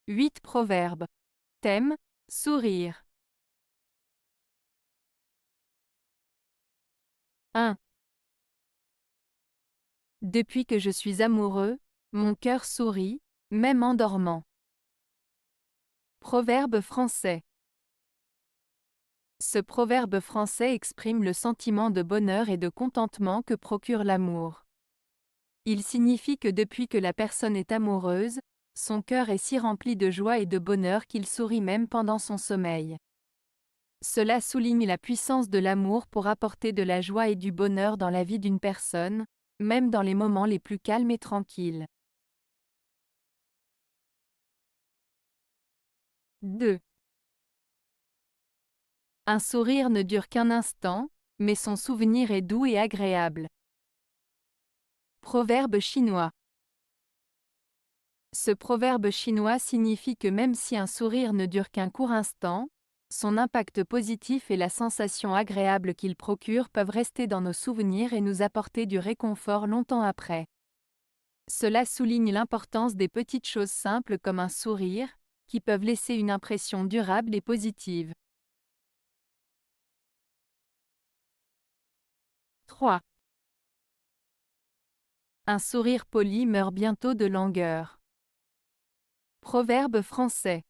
8 proverbes. Thème, sourire. 1. Depuis que je suis amoureux, mon cœur sourit, même en dormant. Proverbe français. Ce proverbe français exprime le sentiment de bonheur et de contentement que procure l'amour. Il signifie que depuis que la personne est amoureuse, son cœur est si rempli de joie et de bonheur qu'il sourit même pendant son sommeil. Cela souligne la puissance de l'amour pour apporter de la joie et du bonheur dans la vie d'une personne, même dans les moments les plus calmes et tranquilles. 2. Un sourire ne dure qu'un instant, mais son souvenir est doux et agréable. Proverbe chinois. Ce proverbe chinois signifie que même si un sourire ne dure qu'un court instant, son impact positif et la sensation agréable qu'il procure peuvent rester dans nos souvenirs et nous apporter du réconfort longtemps après. Cela souligne l'importance des petites choses simples comme un sourire, qui peuvent laisser une impression durable et positive. 3. Un sourire poli meurt bientôt de langueur. Proverbe français.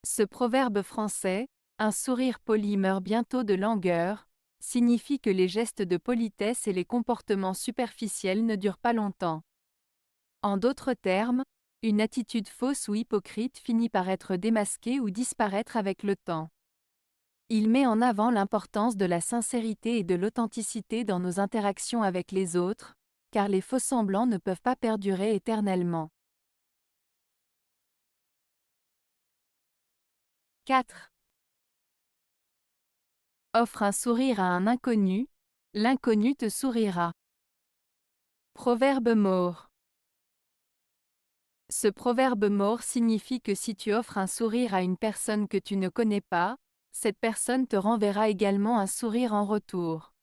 Ce proverbe français, un sourire poli meurt bientôt de langueur, signifie que les gestes de politesse et les comportements superficiels ne durent pas longtemps. En d'autres termes, une attitude fausse ou hypocrite finit par être démasquée ou disparaître avec le temps. Il met en avant l'importance de la sincérité et de l'authenticité dans nos interactions avec les autres, car les faux-semblants ne peuvent pas perdurer éternellement. 4. Offre un sourire à un inconnu, l'inconnu te sourira. Proverbe maure. Ce proverbe maure signifie que si tu offres un sourire à une personne que tu ne connais pas, cette personne te renverra également un sourire en retour.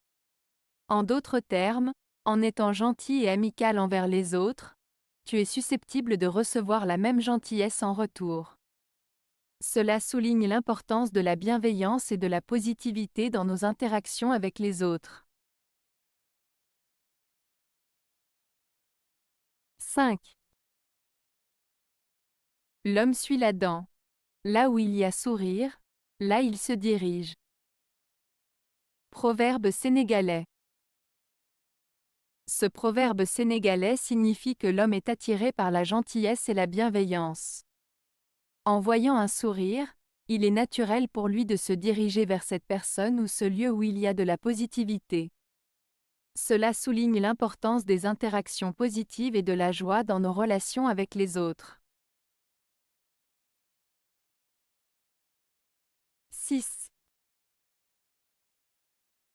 En d'autres termes, en étant gentil et amical envers les autres, tu es susceptible de recevoir la même gentillesse en retour. Cela souligne l'importance de la bienveillance et de la positivité dans nos interactions avec les autres. 5. L'homme suit la dent. Là où il y a sourire, là il se dirige. Proverbe sénégalais. Ce proverbe sénégalais signifie que l'homme est attiré par la gentillesse et la bienveillance. En voyant un sourire, il est naturel pour lui de se diriger vers cette personne ou ce lieu où il y a de la positivité. Cela souligne l'importance des interactions positives et de la joie dans nos relations avec les autres. 6.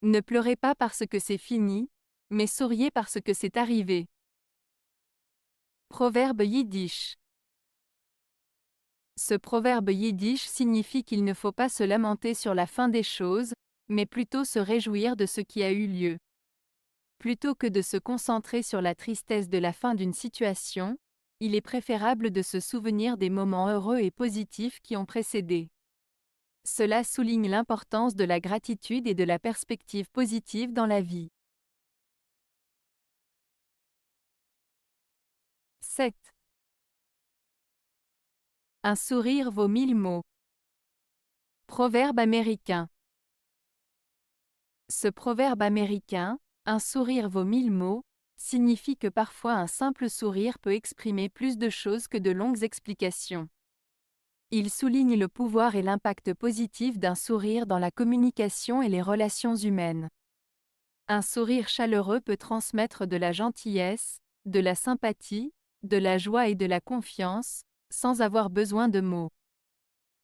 Ne pleurez pas parce que c'est fini, mais souriez parce que c'est arrivé. Proverbe yiddish. Ce proverbe yiddish signifie qu'il ne faut pas se lamenter sur la fin des choses, mais plutôt se réjouir de ce qui a eu lieu. Plutôt que de se concentrer sur la tristesse de la fin d'une situation, il est préférable de se souvenir des moments heureux et positifs qui ont précédé. Cela souligne l'importance de la gratitude et de la perspective positive dans la vie. 7. Un sourire vaut 1000 mots. Proverbe américain. Ce proverbe américain, un sourire vaut 1000 mots, signifie que parfois un simple sourire peut exprimer plus de choses que de longues explications. Il souligne le pouvoir et l'impact positif d'un sourire dans la communication et les relations humaines. Un sourire chaleureux peut transmettre de la gentillesse, de la sympathie, de la joie et de la confiance, sans avoir besoin de mots.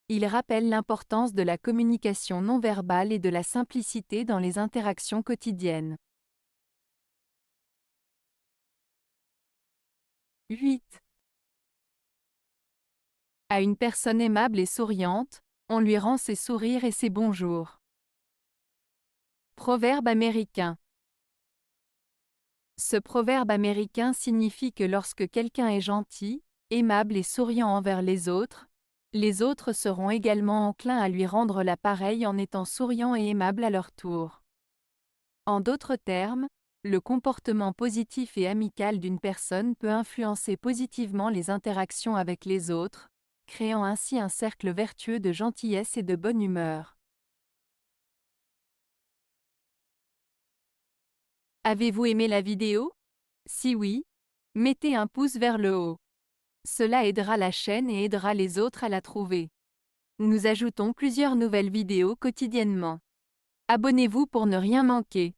Il rappelle l'importance de la communication non verbale et de la simplicité dans les interactions quotidiennes. 8. À une personne aimable et souriante, on lui rend ses sourires et ses bonjours. Proverbe américain. Ce proverbe américain signifie que lorsque quelqu'un est gentil, aimable et souriant envers les autres seront également enclins à lui rendre l'appareil en étant souriants et aimables à leur tour. En d'autres termes, le comportement positif et amical d'une personne peut influencer positivement les interactions avec les autres, créant ainsi un cercle vertueux de gentillesse et de bonne humeur. Avez-vous aimé la vidéo? Si oui, mettez un pouce vers le haut. Cela aidera la chaîne et aidera les autres à la trouver. Nous ajoutons plusieurs nouvelles vidéos quotidiennement. Abonnez-vous pour ne rien manquer.